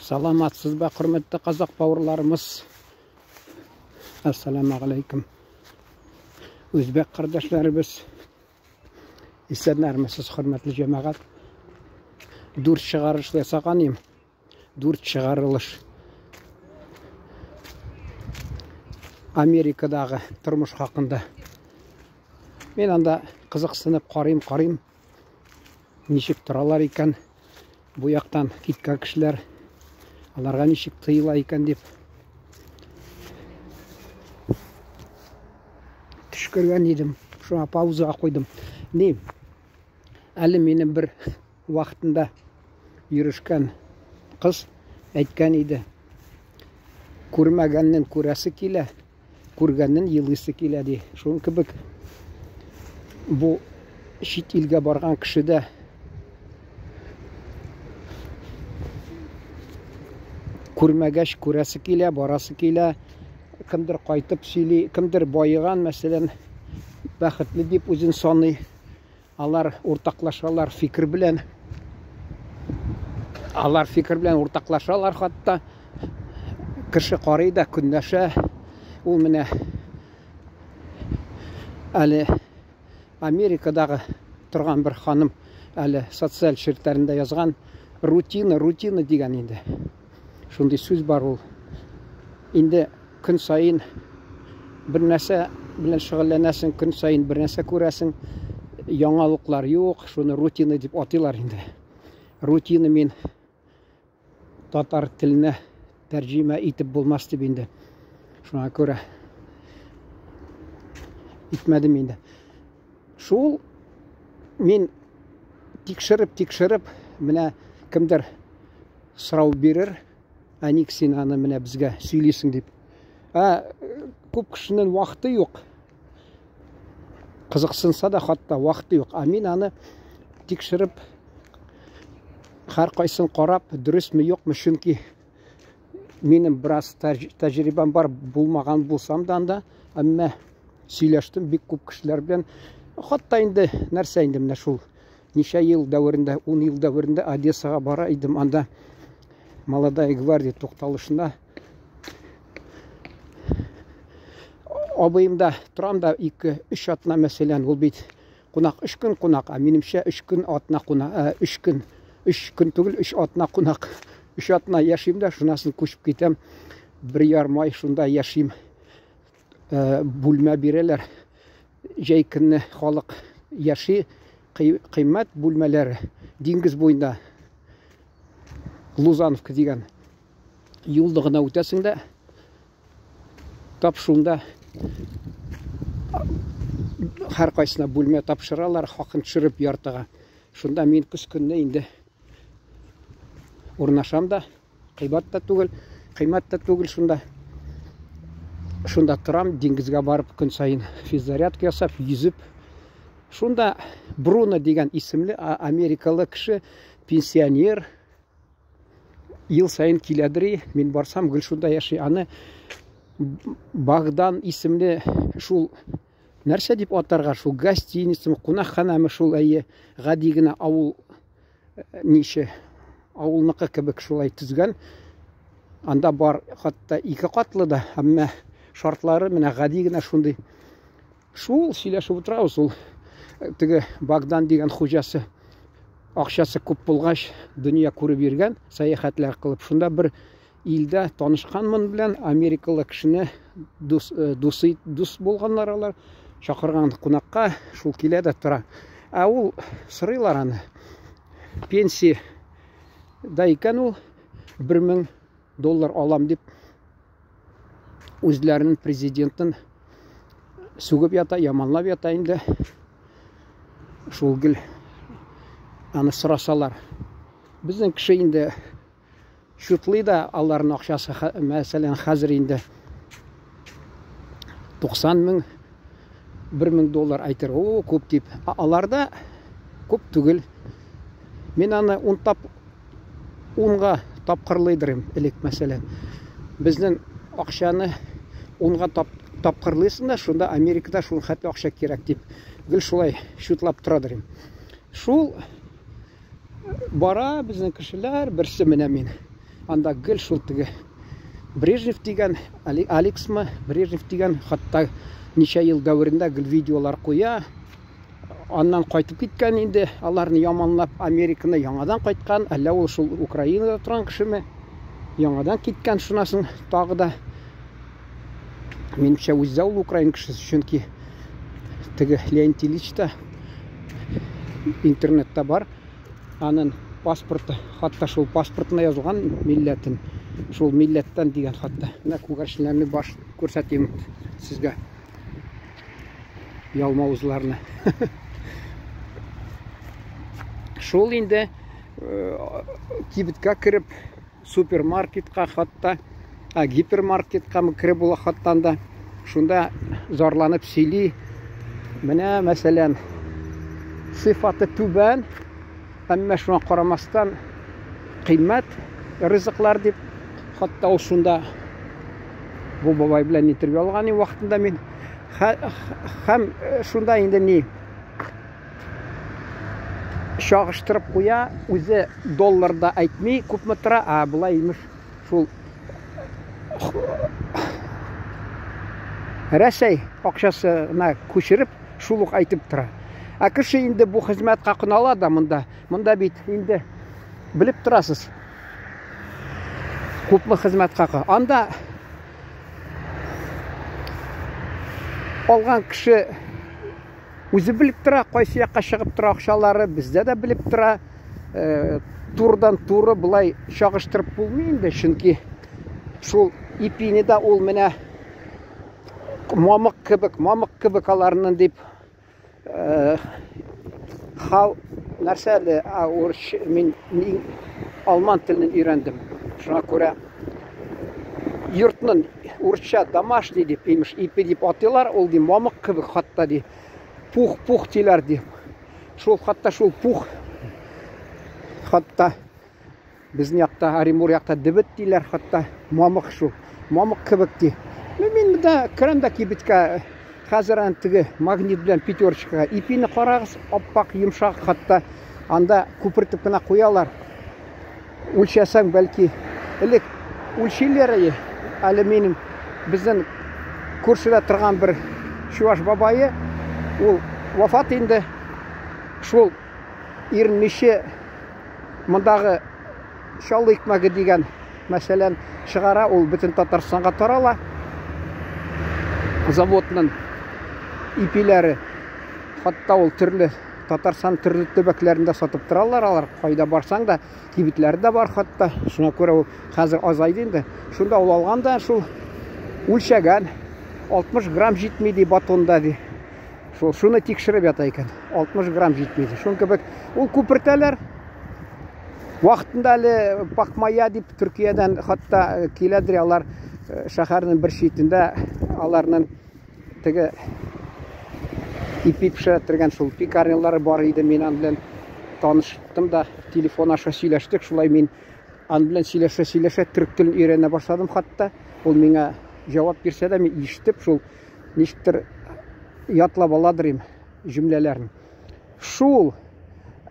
Саламатсыз ба, құрметті қазақ бауырларымыз. Ассаламу алейкум. Өзбек қардашларыбыз. Исәнәрмісіз, құрметті жамағат. Дүрт шығарылыш жасаған ем. Дүрт шығарылыш. Америкадағы тұрмыш хақында. Мен анда қызықсынып қарайым. Нешік тұралар екен. Бұяқтан кеткен кішілер. Аларға нешік тыйыла екен деп түшкірген едім. Шуа паузаға қойдым. Не? Әлі менің бір уақытында үйрішкен қыз әйткен еді. Көрмәгеннен көрәсі келе, көргеннен елгісі келе де. Шуын кібік бұл шет елге барған кішіде көрмәгәш көрәсі келе, барасы келе, кімдір қайтып сөйлей, кімдір байыған, мәселен, бәхітлі деп өзін саны, алар ортақлашалар фикір білен, ортақлашалар қатта, кіші қарайда күндәші, ол міне әлі Америкадағы тұрған бір ханым, әлі социал шерттәрінде yazған рутина деген енді. Шундай сөз бар ол. Енді күн сайын бір нәрсе білен шұғылленесің, күн сайын бір нәрсе көресің, яңалықлар жоқ, шуны рутина деп атайлар енді. Рутина мен татар тіліне тәржиме етіп болмас деп енді. Шуңа көре етмедім енді. Шул мен текшіріп, міне кімдір сұрау берер, әнек сен аны міне бізге сөйлесің деп. Көп кішінің уақыты жоқ. Қызықсынса да қатта уақыты жоқ. Мен аны текшіріп, қайсын қарап, дұрыс мы жоқ мы, чүнки менің біраз тәжірибем бар, болмаған болсам да анда, әмме сөйлештім бек көп кішілер білен. Қатта енді нәрсе енді міне шул. Неше ел дәуірінде, 10 ел дәуірінде Одессаға бара идім, анда Молодая гвардия тоқталышында. Абайымда тұрамда 2-3 атына мәселен, ол бейт қонақ 3 күн қонақ, менімше 3 күн атына қонақ, 3 күн түгіл 3 атына қонақ, 3 атына яшимда, шунасын көшіп кетем, 1,5 ай шунда яшим, бүлмә берелер, жай күнні халық яши, қимат бүлмәлері, Деңгіз бойында Лузановка деген юлдығына өтесіңді, тапшуында әр қайсына бөлме тапшыралар, хақын түсіріп яртыға. Шында мен күз күніне енді орнашамда, қимат та түгіл, шында тұрам, Деңгізге барып күн сайын физзарядка ясап, yüзіп. Шында Бруно деген есімлі америкалы кіші пенсионер, ел сайын келедірі, мен барсам гүл шunda яши. Аны Бағдан есімлі шул нәрсе деп атарға, шул гостиницым, қонақханамы шул әйе ғадигіна ауыл неше ауылнықы кібік шулай түзген. Анда бар қатта 2 қатлы да, әмме шартлары міне ғадигіна шундай. Шул сөйлешіп отырау, сол тігі Бағдан деген хожасы ақшасы көп болғаш дүния көріп берген, саяхатлар қылып. Шында бір елді танышқанмын білен, америкалы кішіні дұс болғанлар алар, шақырған қонаққа шул келеді тұра. Ол сұрайлар аны. Пенсия да екен ол $1,000 алам деп өзлерінің президентін сөгіп ята, яманлап ята енді. Шул гіл аны сұрасалар. Біздің кіші енді шүтлі да алларын ақшасы, мәселен, қазір енді $90,000, $1,000 айтыр. О, көп деп. Аларда көп түгіл. Мен аны онға тапқырлайдырым, әлек мәселен. Біздің ақшаны онға тапқырлайсың да, шында Америкада шуын қатты ақша керек деп. Гіл шулай шүтлап тұрадырым. Шул бара біздің кішілер бірсі міне мен анда гел шул теге Брежнев деген, Алексмы Брежнев деген хатта ничә ел дәверендә гел видеолар куя. Аннан кайтып киткән инде, аларны яманлап Американы яңадан кайткан, әллә ул шул Украинада торган кешеме? Яңадан киткән шунасын тагы да. Минемчә үзе ул Украин кешесе, чөнки теге Леонид Ильич та интернетта бар. Аның паспорты, хатта шул паспортына язылган милләтен, шул милләттән дигән хатта. Менә күгәрченләрне баш күрсәтим сезгә. Ялмавызларны. Шул инде кибеткә кереп, супермаркетка хатта, гипермаркетка кереп була хаттанда, шунда зарланып сөйли. Менә мәсәлән, сыйфаты түбән, әмма шуңа карамастан кыйммәт ризыклар дип, хатта ул шунда бу бабай белән интервью алган вакытында мин һәм шунда инде ни чагыштырып куя, үзе долларда әйтми күпме тора, булай имеш шул Рәсәй акчасына күчереп шул ук әйтеп тора. Кеше инде бу хезмәткә кынала да монда бит инде белеп торасыз. Күпме хезмәткә. Анда алган кеше үзе белеп тора, кайсы якка чыгып тора акчалары, бездә дә белеп тора. Турдан туры булай чагыштырып булмый инде, чөнки шул ипине дә ул менә мамык кебек аларның дип хал нәрсәле мин алман телен өйрәндем. Шуңа күрә йортның урысча домашний дип, имеш ипи дип атыйлар, ул ди мамык кебек хатта ди. Пух тиләр ди. Шул хатта шул пух хатта безнең якта Оренбур якта дебет диләр, хатта мамык шул. Мамык кебек ди. Мин дә керәм дә кибеткә хәзер антыгы магнит белән пятерочкага ипине карагыз, аппак йомшак, хатта анда күпертеп кенә куялар. Үлчәсәң бәлки элек үлчиләре әле минем безнең күршедә торган бер чуваш бабайы, ул вафат инде. Шул 20 мондагы шалы икмәге дигән мәсәлән чыгара, ул бөтен Татарстанга тарала. Заводның ипиләре, хатта ул төрле Татарстан төрле төбәкләрендә сатып торалар, алар кайда барсаң да кибетләрдә бар хатта. Шуңа күрә ул хәзер азайды инде. Шунда ул алганда шул үлчәгән 60 грамм җитми ди батонда ди. Шуны тикшереп ята икән. 60 грамм җитми ди. Шуң кебек ул күпертәләр. Вакытында әле Пакмая дип Төркиядән хатта киләдер, алар шәһәрнең бер читендә аларның теге ипи пешерә шул пекарнялары бар иде. Мин ан белән таныштым да, телефон аша сөйләштек. Шулай мин ан белән сөйләшә төрк телен өйрәнә башладым. Хатта ул миңа җавап бирсә дә, мин ишетеп шул ничектер ятлап аладыр җөмләләрне. Шул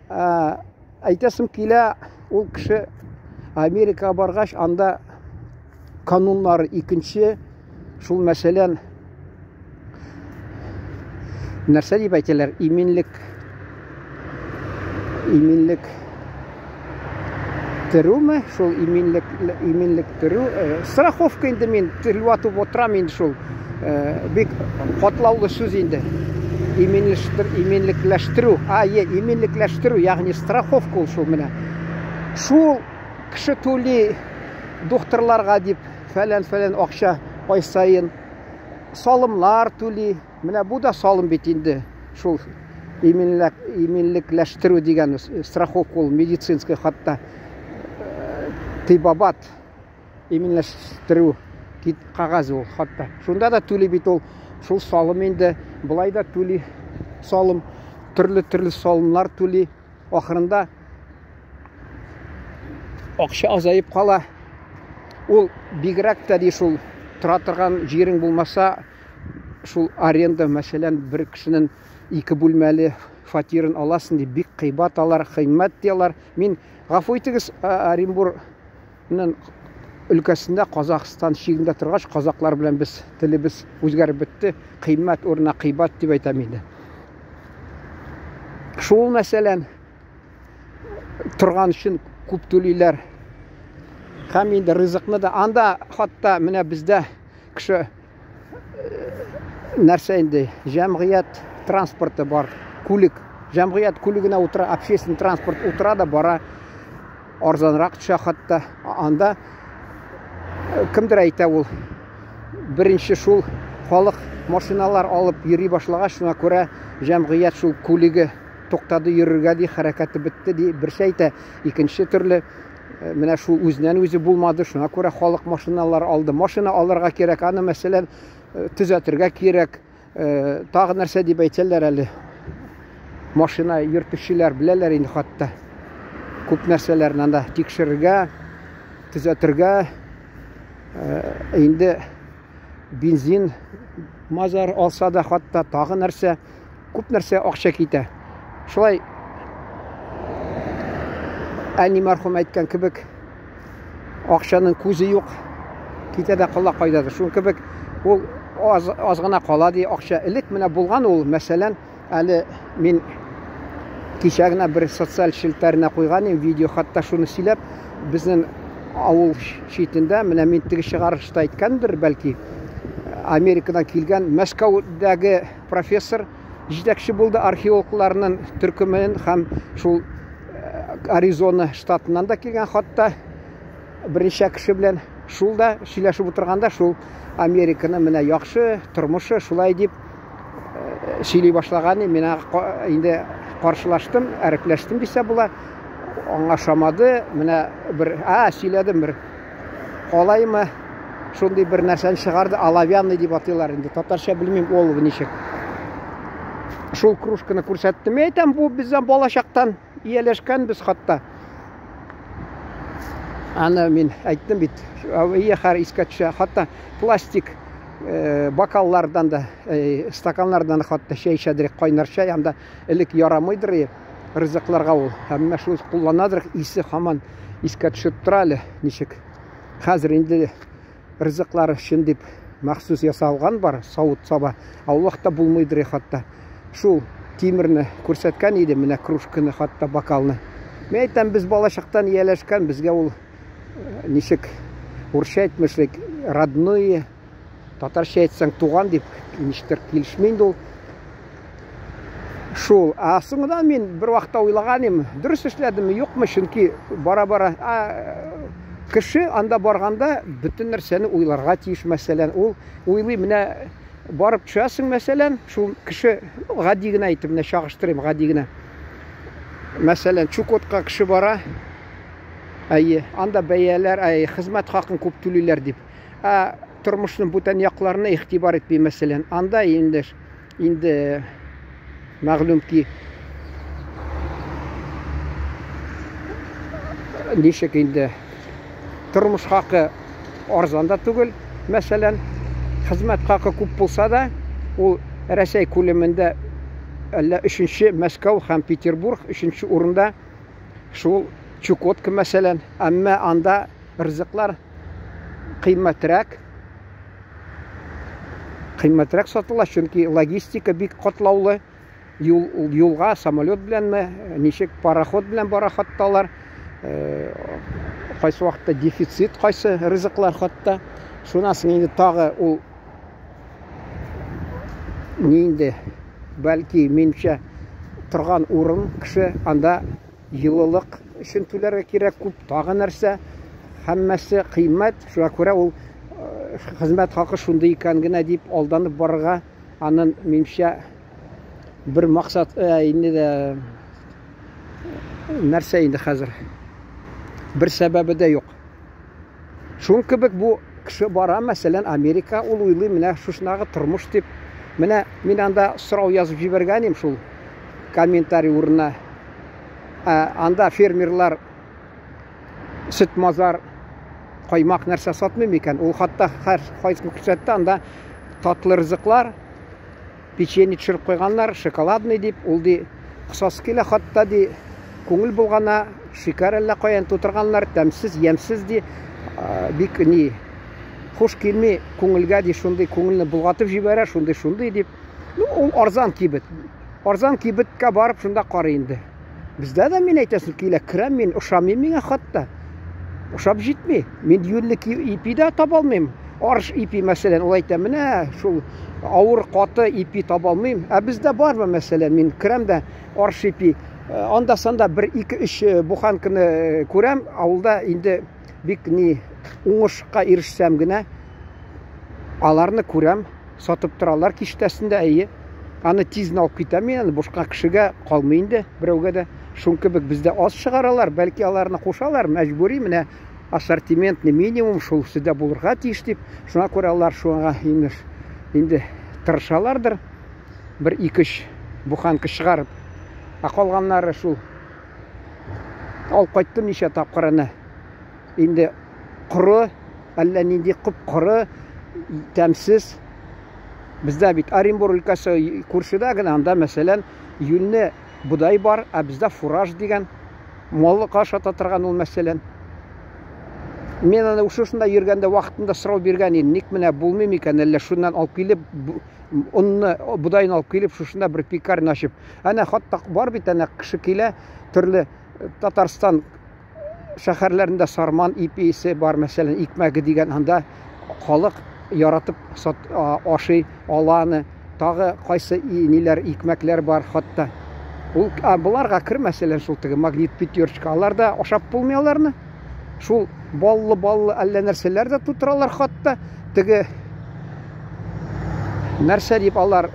әйтәсем килә, ул кеше Америкага баргач, анда кануннары икенче. Шул мәсәлән нәрсә дип әйтәләр, иминлек терүме, шул иминлек терү, страховка инде. Мин тилватып отырам инде, шул бик катлаулы сүз инде. Иминлекләштерү, иминлекләштерү, ягъни страховка ул шул менә. Шул кеше түли докторларга дип фәлән акча ай сайын салымлар түли. Менә бу да салым бит инде. Шул иминлекләштерү дигән страховка ул медицинский, хатта тибабат иминлекләштерү кагазы ул хатта. Шунда да түли бит ул шул салым инде. Булай да түли салым, төрле салымнар түли. Ахырында акча азайып кала. Ул бигрәк тә ди шул тора торган җирең булмаса, шул аренда, мәсәлән, бер кешенең 2 бүлмәле фатирын аласың дип бик кыйбат алар, кыйммәт диялар. Мин гафу итегез, Оренбур өлкәсендә Қазақстан шигендә торгач, казаклар белән без телебез үзгәреп бетте. Кыйммәт урынына кыйбат дип әйтәм инде. Шул мәсәлән торган өчен күп түлиләр. Һәм инде ризыкны да анда хатта менә бездә кеше нәрсә инде җәмгыять транспорты бар, күлек, җәмгыять күлегенә утыра, общественный транспорт утыра да бара, арзанрак төшә хатта. Анда кемдер әйтә ул, беренче шул халык машиналар алып йөри башлагач, шуңа күрә җәмгыять шул күлеге туктады йөрергә ди, хәрәкәте бетте ди, берсе әйтә. Икенче төрле менә шул үзеннән үзе булмады, шуңа күрә халык машиналар алды. Машина алырга кирәк, аны мәсәлән төзәтергә кирәк, тагы нәрсә дип әйтәләр әле. Машина йөртүчеләр беләләр инде хатта. Күп нәрсәләрне анда тикшерергә, төзәтергә, инде бензин, мазар алса да хатта тагы нәрсә, күп нәрсә акча китә. Шулай әни мәрхүм әйткән кебек, акчаның күзе юк, китә дә кала кайдадыр. Шул кебек ул аз гына кала ди акча. Элек менә булган ул, мәсәлән, әле мин кичә генә бер социаль челтәренә куйган видео, хатта шуны сөйләп, безнең авыл читендә, менә мин теге чыгарышта әйткәндер, бәлки, Америкадан килгән Мәскәүдәге профессор җитәкче булды археологларның төркемен, һәм шул Аризона штатыннан да килгән, хатта берничә кеше белән шул да сөйләшеп утырганда, шул Американы менә яхшы тормышы шулай дип сөйли башлаган. Мин инде каршылаштым, әрепләштем дисә була, аңлашамады. Менә бер сөйләдем, бер калаймы шундый бер нәрсәне чыгарды, оловянный дип атыйлар инде, татарча белмим ул ничек. Шул кружканы күрсәттем. Әйтәм, бу бездән балачактан ияләшкән без хатта. Аны мин әйттем бит, һәр искә төшә, хатта пластик бокаллардан да, стаканнардан хатта чәй эчәдер, кайнар чәй, анда элек ярамыйдыр ризыкларга ул. Һәм шул кулланадыр, исе һаман искә төшеп тора әле ничек. Хәзер инде ризыклар өчен дип махсус ясалган бар, савыт-саба. Ул вакытта булмыйдыр хатта. Шул тимерне күрсәткән иде, менә кружканы, хатта бокалны. Мен әйтәм, без балачактан ияләшкән, безгә ул ничек урысча әйтмешлек, родные, татарча әйтсәң туган дип ничектер килешми инде ул. Шул, соңдан мин бер вакытта уйлаган идем, дөрес эшләдемме, юкмы, чөнки бара-бара кеше анда барганда бөтен нәрсәне уйларга тиеш. Мәсәлән, ул уйлый, менә барып төшәсең, мәсәлән, шул кеше гади генә әйтеп, менә чагыштырыйм, гади генә. Мәсәлән, Чукотка кеше бара, анда бәяләр, хезмәт хакын күп түлиләр дип. Тормышның бүтән якларына игътибар итми, мәсәлән, анда инде мәгълүм ки ничек инде тормыш хакы арзан да түгел. Мәсәлән, хезмәт хакы күп булса да, ул Рәсәй күләмендә әллә 3-нче Мәскәү һәм Петербург 3-нче урында, шул Чукотка мәсәлән, әмма анда ризыклар кыйммәтрәк сатыла, чөнки логистика бик катлаулы. Юлга самолет беләнме, ничек пароход белән бара хатталар. Кайсы вакытта дефицит, кайсы ризыклар хатта. Шунасын инде тагы ул инде бәлки минчә торган урын кеше, анда йылылык өчен түләргә кирәк күп, тагы нәрсә, һәммәсе кыйммәт. Шуңа күрә ул хезмәт хакы шундый икән генә дип алданып барырга, аның минчә бер максат инде дә нәрсә инде хәзер бер сәбәбе дә юк. Шуң кебек бу кеше бара, мәсәлән, Америка, ул уйлый, менә шушынагы тормыш дип. Менә мин анда сорау язып җибәргәнем шул комментарий урынына. Анда фермерлар сөт, мазар, каймак нәрсә сатмый микән? Ул хатта һәр кайсы күрсәтте, анда татлы ризыклар, печенье төшереп куйганнар, шоколадный дип, ул ди кысасы килә, хатта ди көңіл болғана, шикар әлі қоян тұтырғанлар, тәмсіз, емсіз де, бик не, хош келмей көңілге де шундай көңілні бұлғатып жібәрә, шундай деп. Ол арзан кибет. Арзан кибетке барып шунда қарайынды. Бізде де мен айтасын келе, кірем мен, ұшамын менге қатта. Ұшап жетмей. Мен юнлік ипи де табалмайм. Арш ипи мәселен, ол айтам, міне, шул ауыр қаты ипи табалмайм. Бізде бар ба мәселен, мен кірем де арш ипи. Анда-санда 1-2-3 буханканы көрем, ауылда енді бик не оңышқа ерішсем гіне, аларны көрем, сатып тұралар кештесінде әйе. Аны тезін алып кетем, мен бошқа кішіге қалмайынды, біреуге де. Шункі бік бізде аз шығаралар, бәлкі аларны қошалар, мәжбүри, міне ассортиментні минимум шул сізде болырға тиіш деп. Шуна көре алар шуға енді тырышалардыр. 1-2 буханка шығарып. Ақалғанлары шул алып қайттым неше тапқыраны. Енді құры, әлі ненде құп құры, тәмсіз. Бізде бит Оренбур өлкәсе көршіде генә анда мәселен юлне бұдай бар, бізде фураж деген малы қашата тұрған ол мәселен. Мен аны ұшышында ергенде вақытында сұрау берген ен, ник міне болмайм екен, әлі шуннан алып келіп, ұнны бұдайын алып келіп, шушында бір пекарін ашып. Әне хаттақ бар бит, әне кіші келе түрлі Татарстан шәһәрләрендә сарман иписе бар мәселен, икмәге деген анда халық яратып ашый, аланы, тағы қайсы нелер, икмәклер бар хатта. Бұларға кір мәселен шул тігі магнит пятерочка, аларда ашап болмаяларны. Шул баллы әлі нәрселер де тұтыралар хатта. Тігі нәрсе деп алар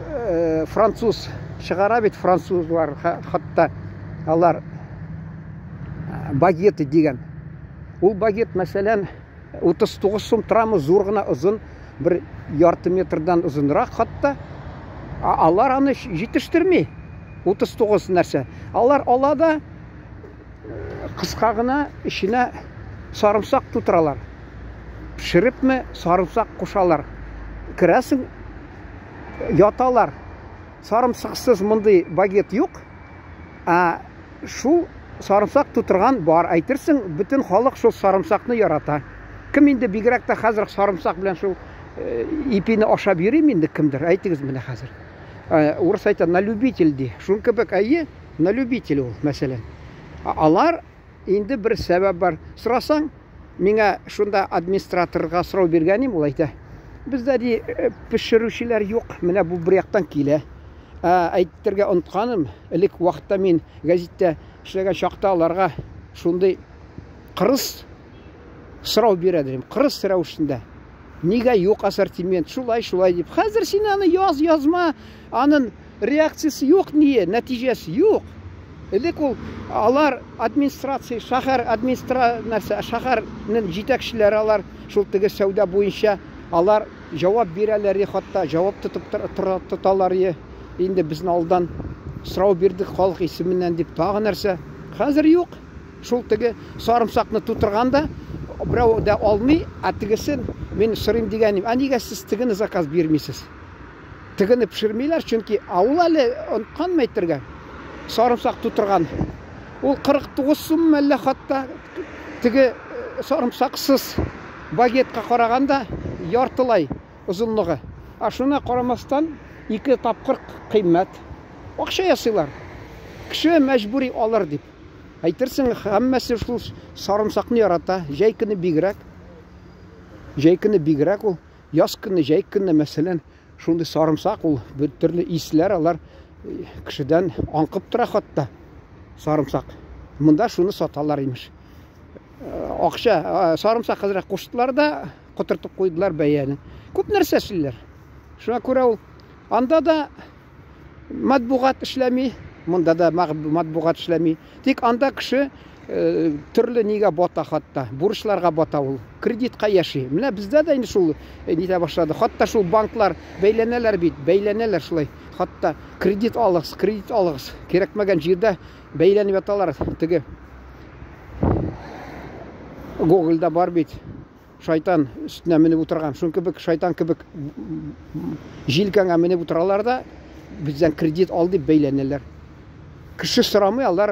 француз шығара бет, француз бар хатта. Алар багеті деген. Ол багет мәселен 39 сум тұрамы зұрғына ұзын, бір ярты метрдан ұзынырақ хатта. Алар аны жетіштірмей. 39 нәрсе. Алар алада қысқағына ішіне сарымсақ тұтыралар. Пішіріп ме сарымсақ қошалар. Кірәсің яталар. Сарымсақсыз мұндай багет yok. Шул сарымсақ тұтырған бар. Айтырсың, бүтін халық шул сарымсақны ярата. Кім енді бигірәкті қазір сарымсақ білен шул ипini ашап ерем енді кімдір? Айтыңыз мені қазір. Орыс айтады, на любитель де. Шун кебек әйе, на любитель ол мәселен. Алар енді бір сәбәп бар. Сұрасаң, меңа шунда администраторға сұрау бергенім, ол айта. Бізде де пішірушілер жоқ, міне бұл бір яқтан келе. Әйттерге ұнтқаным, әлік уақытта мен газетте ішлеген шақта аларға шундай қырыс сұрау бередім. Қырыс сұрау ішінде. Неге yok ассортимент, шулай деп. Қазір сен аны язма, анын реакциясы yok, не, нәтижесі yok. Әлік ол, алар администрация, шахар шахарның жетекшілері алар, шул тігі сәуда бойынша, алар жауап берелері, хатта жауап тұталар, енді біздің алдан сұрау бердік халық есімінен деп тағы нәрсе. Қазір yok, шул тігі сарымсақны тұтырғанда, біреу да алмай, тігісін мен сұрайым дегенім, неге сіз тігіні заказ бермейсіз? Тігіні пішірмейлер, чүнки ауыл әлі ұнтқан мәйтірге сарымсақ тұтырған. Ол 49 сум әлі қатта тігі сарымсақсыз багетқа қарағанда яртылай ұзынлығы. Шuna қарамастан 2 тапқыр қимет. Ақша ясылар. Кіші мәжбүри алыр деп. Айтырсың, әммәсі шул сарымсақны ярата, жайкіні бигірәк ол, яскіні, жайкіні мәселен, шунды сарымсақ ол, бір түрлі исілер алар кішіден аңқып тұра қатта сарымсақ. Мұнда шуны саталар емеш. Ақша, сарымсақ қазірақ қоштылар да, құтыртып қойдылар бәйәні. Көп нәрсәсілер. Шуна көре ол, анда да матбуғат ішләмей, мұнда да матбуғат ішләмей. Тек анда кіші түрлі неге бота қатта, бұрышларға бота ол, кредитқа яши. Міне бізде да енді шул нете башлады. Қатта шул банклар бәйленелер бейт, бәйленелер шулай. Қатта кредит алығыз. Керекмеген жерде бәйленіп аталар. Тігі Гоголда бар бейт. Шайтан үстіне мініп отырған. Шун кібік, шайтан кібік жилкаңа мініп отыралар да, бізден кредит алды бәйленелер. кіші сұрамай, алар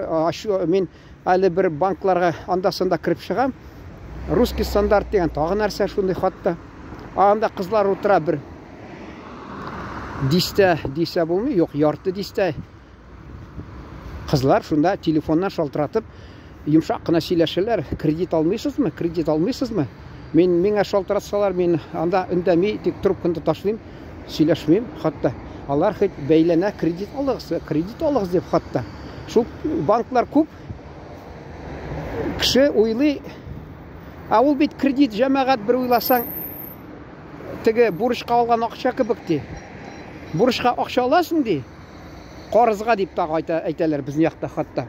мен әлі бір банкларға анда-санда кіріп шығам. Русский стандарт деген тағы нәрсе шундай хатта. Анда қызлар отыра бір дисте болмай, жоқ, ярты дисте. Қызлар шунда телефоннан шалтыратып, жұмшақ қына сөйлеселер, кредит алмайсызмы? Меңа шалтыратсалар, мен анда үндемей, тек трубканы ташлайым, сөйлесмеймін хатта. Алар хет бәйленә кредит алығыз деп хатта. Шул банклар көп, кіші ойлай, ул бит кредит жәмәғат бір ойласаң, теге бурышқа алған ақша кебек. Бурышқа ақша аласың ди, қарызға деп тағы айталар біздің жақта хатта.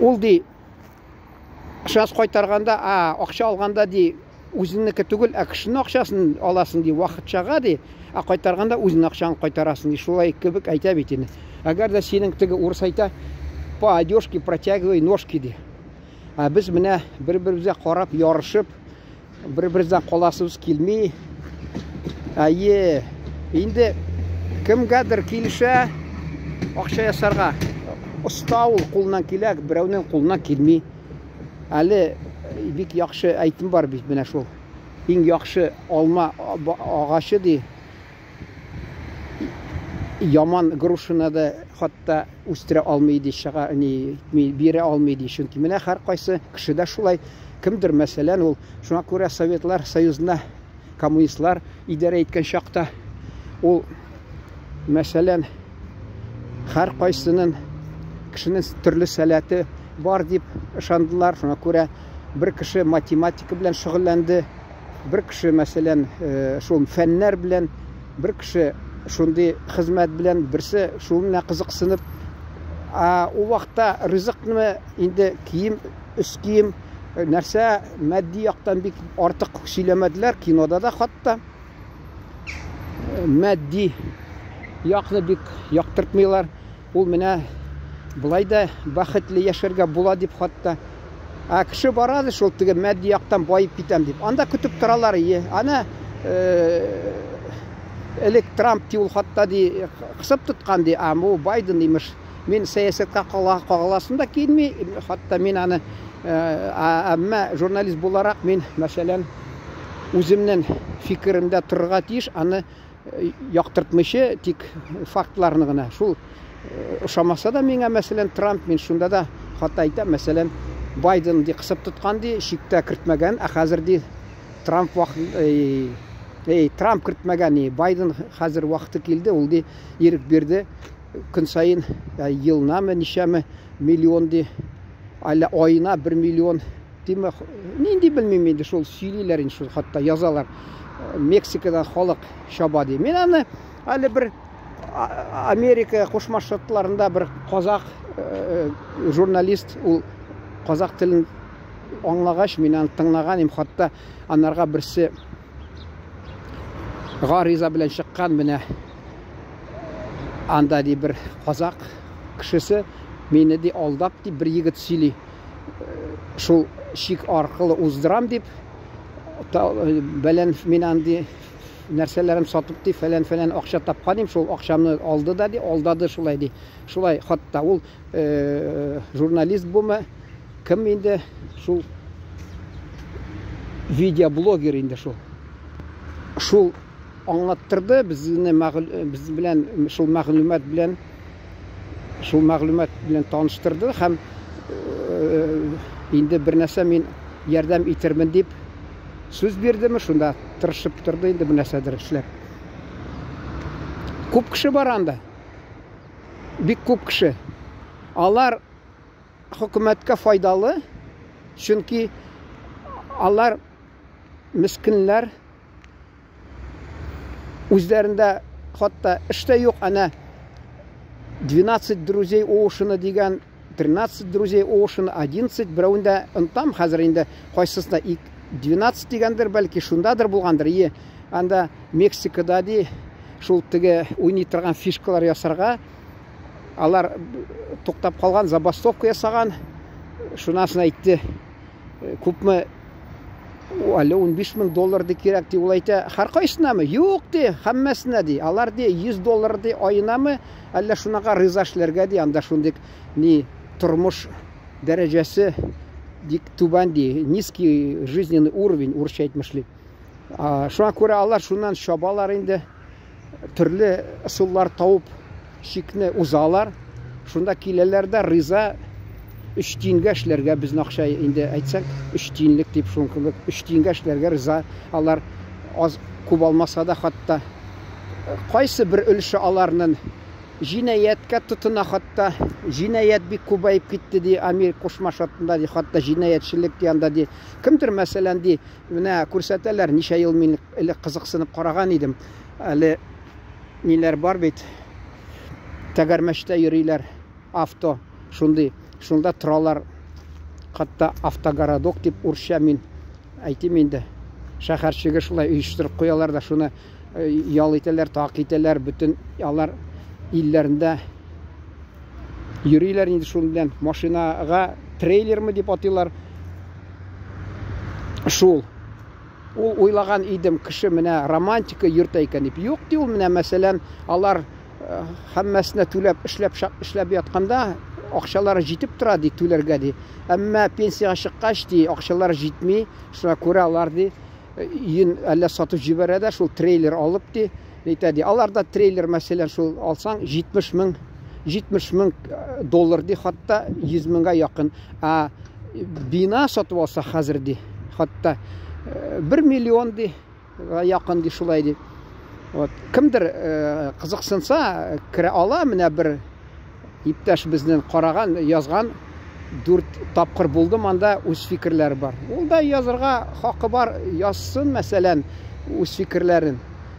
Ол ди ақшасы қайтарғанда, ақша алғанда ди өзіңнікі түгіл, кішінің ақшасын аласың ди, уақытшаға ди, қайтарғанда өзің ақшаны қайтарасың ди, шулай кебек айта бетені. Әгер де сенің теге орыс айта, по одежке протягивай ножки ди. Біз міне бір-бірімізге қарап, ярышып, бір-бірімізден қоласыбыз келмей, енді кімгәдір келіше ақша ясарға ұстауыл қолынан келек, біреуінен қолынан келмей. Әлі бек яқшы айтым бар бейт міне шол. Ең яқшы алма ағашы де яман грушына да хатта үстіре алмайды, шаға бере алмайды. Шөнки міне қар қайсы кішіде шулай кімдір мәселен ол шуңа көре Советлар Союзына коммунистлар идара еткен шақта ол мәселен қар қайсының кішінің түрлі сәләті бар деп шандылар. Шуңа көре бір кіші математика білен шұғыланды, бір кіші мәселен шол фәннер білен, бір кіші шундай қызмет білен, бірсі шулына қызықсынып, о вақта рызық німі енді киім, үс киім, нәрсе мәдди яқтан бек артық сөйлемеділер, кинода да хатта мәдди яқны бек яқтыртмайлар. Ол міне бұлай да бақытлы яшерге бола деп хатта. Кіші барады шол тіге мәдди яқтан байып кетем деп. Анда күтіп тұралар, ана әлік Трамп теул хатта де қысып тұтқан де, ол Байден деміш. Мен саясатқа қағаласында келмей, хатта мен аны әмі журналист боларақ мен мәселен өзімнің фикірімді тұрға тиіш, аны яқтыртмышы тек фактларыны ғына. Шул ұшамаса да менге мәселен Трамп мен шында да хатта айта, мәселен Байден де қысып тұтқан де шикті кіртмеген, қазір де Трамп кіртмеген, Байден қазір уақыты келді, ол де ерік берді, күн сайын елына нешемі миллион де, әлі ойына 1 миллион демі, ненде білмеймейді, шол сөйлейлерін шол хатта язалар. Мексикадан халық шабады. Мен аны әлі бір Америка Қошма Штаттарында бір қазақ журналист, ол қазақ тілін аңлағаш, мен аны тыңлаған, хатта анарға бірсі ғариза білен шыққан, міне анда де бір қазақ кішісі мені де алдап деп бір егіт сөйлей, шул шик арқылы уздырам деп, бәлен мен анды нәрселерім сатып де, фәлен ақша тапқан дем, шул ақшамны алды да де, алдады шулай де. Шулай хатта ол журналист бұмы, кім енді шул видеоблогер енді шул. Шул аңлаттырды, біз білен шул мәғлумат білен таныштырды, һәм енді бір нәрсе мен ярдәм итермін деп сөз бердімі, шунда тырышып тұрды, енді бір нәрседір ішлер. Көп кіші бар анда, бек көп кіші. Алар хөкүмәткә файдалы, чөнки алар мискинләр үзләрендә хатта эштә юк, ана 12 друзей Оушена дигән, 13 друзей Оушена, 11 берәүндә онтам, хәзер инде кайсысында 12 дигәндер, бәлки шундадыр булгандыр. Анда Мексикада ди шул теге уйный торган фишкалар ясарга алар тоқтап қалған, забастовка ясаган. Шунасын әйтте, күпме әлі 15 000 доллар де керек де, ул әйтә, һәркайсынамы? Юк де, һәммәсенә де. Алар де 100 доллар де айынамы, әллә шуңа риза эшләргә де, анда шундый ни тормыш дәрәҗәсе дик түбән де, низкий жизненный уровень, урысча әйтмешли. Шуңа күрә алар шуннан чабалар инде, төрле ысуллар тауып, шикне узалар. Шунда киләләр дә риза 3 тиенгә эшләргә, безнең акча инде әйтсәк 3 тиенлек дип шуңкылык 3 тиенгә эшләргә риза. Алар аз күп алмаса да, хатта кайсы бер өлеше аларның җинаятькә тотына, хатта җинаят бик күбәеп китте ди Америка Кушма Штатында ди, хатта җинаятчылык янда ди. Кемдер мәсәлән ди, менә күрсәтәләр, ничә ел мин элек кызыксынып караган идем. Әле ниләр бар бит, тәгәрмәчтә йөриләр, авто, шундый. Шунда торалар, хатта автогородок дип урысча мин әйтим инде. Шәһәрчеге шулай оештырып куялар да, шуны ял итәләр, так итәләр, бөтен алар илләрендә йөриләр инде шуның белән. Машинага трейлермы дип атыйлар. Шул. Ул уйлаган идем, кеше менә романтика йөртә икән дип. Юк ди, ул менә мәсәлән, алар һәммәсенә түләп эшләп ятканда акчалары җитеп тора ди, түләргә ди. Әмма пенсияга чыккач ди, акчалары җитми. Шуңа күрә алар ди, ин әллә сатып җибәрә дә, шул трейлер алып ди, әйтә ди. Аларда трейлер мәсәлән шул алсаң 70 000 доллар ди, хатта 100 000-га якын. Бина сатып алса хәзер ди, хатта 1 миллион ди якын ди, шулай ди. Вот кемдер кызыксынса керә ала, менә бер иптәш безнең караган, язган 4 тапкыр булдым, анда үз фикерләре бар. Ул да язырга хакы бар, язсын мәсәлән үз фикерләрен.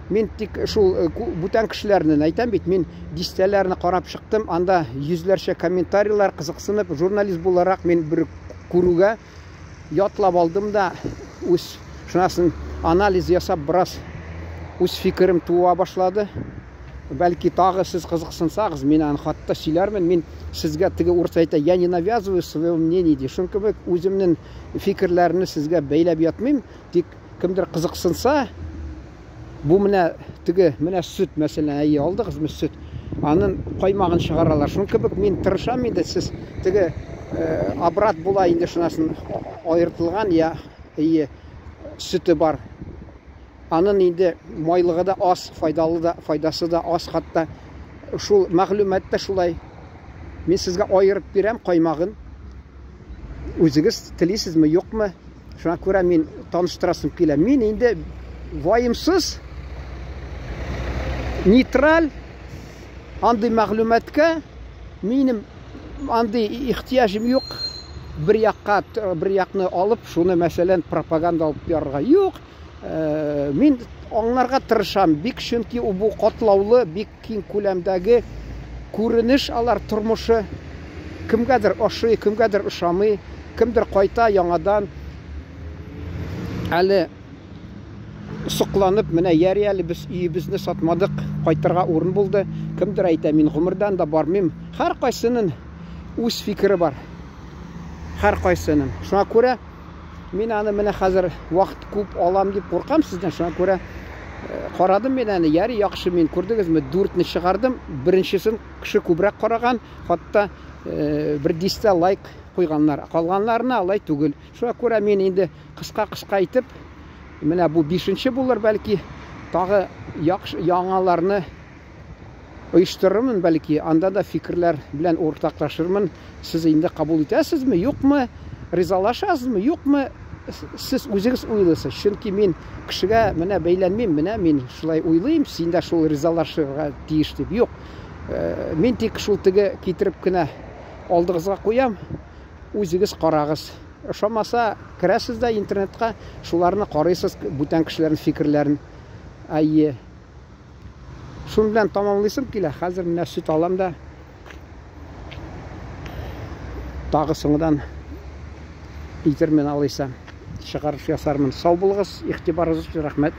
Мин тик шул бүтән кешеләрнең әйтәм бит, мин дистәләрне карап чыктым, анда йөзләрчә комментарийлар, кызыксынып, журналист буларак мин бер күрүгә ятлап алдым да, үз шунасын анализ ясап бераз үз фикерем туа башлады. Бәлки тагы сез кызыксынсагыз, мин аны хатта сөйләрмен. Мин сезгә теге урыс әйтә, я не навязываю свое мнение ди. Шуның кебек үземнең фикерләрне сезгә бәйләп ятмыйм. Тик кемдер кызыксынса, бу менә теге менә сөт мәсәлән, әйе алдыгызмы сөт. Аның каймагын чыгаралар. Шуның кебек мин тырышам инде, сез теге обрат була инде шунасын аертылган, я әйе сөте бар. Аның инде майлыгы да аз, файдасы да аз, хатта шул мәгълүматта шулай. Мин сезгә аерып бирәм каймагын. Үзегез телисезме, юкмы? Шуңа күрә мин таныштырасым килә. Мин инде ваемсыз, нейтраль андый мәгълүматка минем андый ихтияжым юк. Бер якны алып, шуны мәсәлән пропаганда алып ярырга юк. Мин аңларга тырышам, бик чөнки бу катлаулы, бик киң күләмдәге күренеш, алар тормышы кемгәдер ашый, кемгәдер ошамый, кемдер кайта яңадан әле сокланып, менә яри әле без өебезне сатмадык, кайтырга урын булды. Кемдер әйтә, мин гомердән дә бармыйм. Һәр кайсының үз фикере бар. Һәр кайсының. Шуңа күрә мин аны менә хәзер вакыт күп алам дип куркам сездән. Шуңа күрә карадым мин аны, яри яхшы, мин күрдегезме, 4-не чыгардым. Беренчесен кеше күбрәк караган, хатта бер 10 лайк куйганнар. Калганнарына алай түгел. Шуңа күрә мин инде кыска-кыска әйтеп, менә бу 5-нче булыр бәлки, тагы яхшы яңаларны оештырырмын бәлки, анда да фикерләр белән уртаклашырмын. Сез инде кабул итәсезме, юкмы? Ризалашасызмы, юкмы? Сез үзегез уйлыйсыз. Чөнки мин кешегә менә бәйләнмим, менә мин шулай уйлыйм, син дә шул ризалашырга тиеш дип. Юк. Мин тик шул теге китереп кенә алдыгызга куям. Үзегез карагыз. Ошамаса, керәсез дә интернетка, шуларны карыйсыз, бүтән кешеләрнең фикерләрен. Әйе. Шун белән тамамлыйсым килә. Хәзер менә сөт алам да тагы соңдан итермен алыйсам. Чыгарыш ясармын. Сау булыгыз, игътибарыгыз өчен рәхмәт.